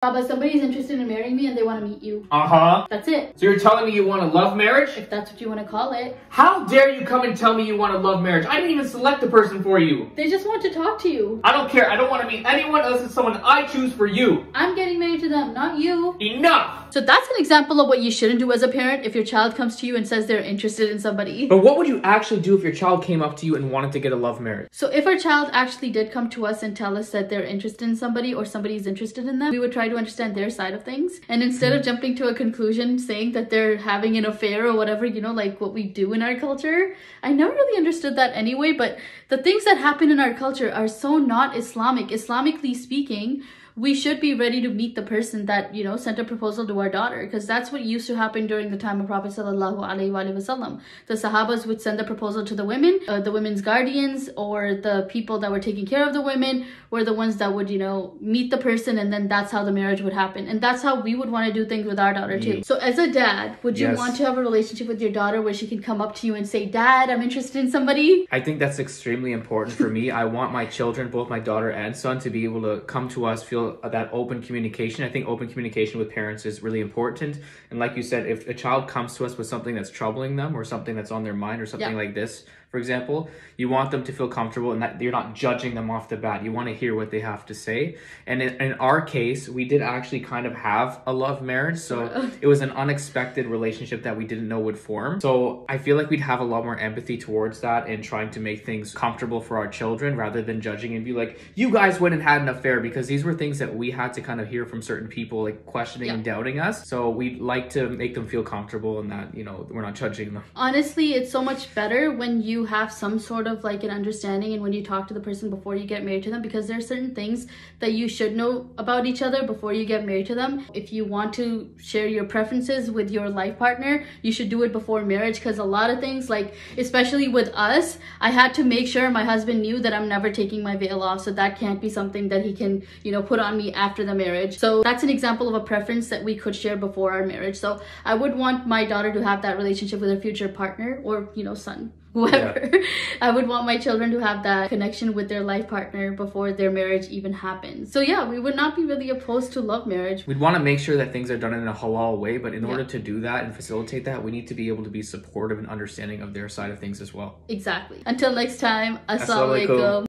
But somebody's interested in marrying me and they want to meet you. Uh-huh. That's it. So you're telling me you want a love marriage? If that's what you want to call it. How dare you come and tell me you want a love marriage? I didn't even select the person for you. They just want to talk to you. I don't care. I don't want to meet anyone else than someone I choose for you. I'm getting married to them, not you. Enough! So that's an example of what you shouldn't do as a parent if your child comes to you and says they're interested in somebody. But what would you actually do if your child came up to you and wanted to get a love marriage? So if our child actually did come to us and tell us that they're interested in somebody or somebody's interested in them, we would try to understand their side of things. And instead of jumping to a conclusion saying that they're having an affair or whatever, you know, like what we do in our culture, I never really understood that anyway, but the things that happen in our culture are so not Islamic. Islamically speaking, we should be ready to meet the person that, you know, sent a proposal to our daughter, because that's what used to happen during the time of Prophet sallallahu alaihi wasallam. The Sahabas would send the proposal to the women, the women's guardians, or the people that were taking care of the women were the ones that would, you know, meet the person, and then that's how the marriage would happen. And that's how we would want to do things with our daughter too. So as a dad, would you want to have a relationship with your daughter where she can come up to you and say, Dad, I'm interested in somebody? I think that's extremely important for me. I want my children, both my daughter and son, to be able to come to us, feel that open communication. I think open communication with parents is really important. And like you said, if a child comes to us with something that's troubling them or something that's on their mind or something like this, for example, you want them to feel comfortable and that you're not judging them off the bat. You want to hear what they have to say. And in our case, we did actually kind of have a love marriage. So it was an unexpected relationship that we didn't know would form. So I feel like we'd have a lot more empathy towards that and trying to make things comfortable for our children rather than judging and be like, you guys went and had an affair, because these were things that we had to kind of hear from certain people, like questioning and doubting us. So we'd like to make them feel comfortable and that, you know, we're not judging them. Honestly, it's so much better when you have some sort of like an understanding and when you talk to the person before you get married to them, because there are certain things that you should know about each other before you get married to them. If you want to share your preferences with your life partner, you should do it before marriage, because a lot of things, like especially with us, I had to make sure my husband knew that I'm never taking my veil off, so that can't be something that he can, you know, put on me after the marriage. So that's an example of a preference that we could share before our marriage. So I would want my daughter to have that relationship with her future partner, or, you know, son, whoever. I would want my children to have that connection with their life partner before their marriage even happens. So yeah, we would not be really opposed to love marriage. We'd want to make sure that things are done in a halal way, but in order to do that and facilitate that, we need to be able to be supportive and understanding of their side of things as well. Exactly. Until next time, Assalamu alaikum.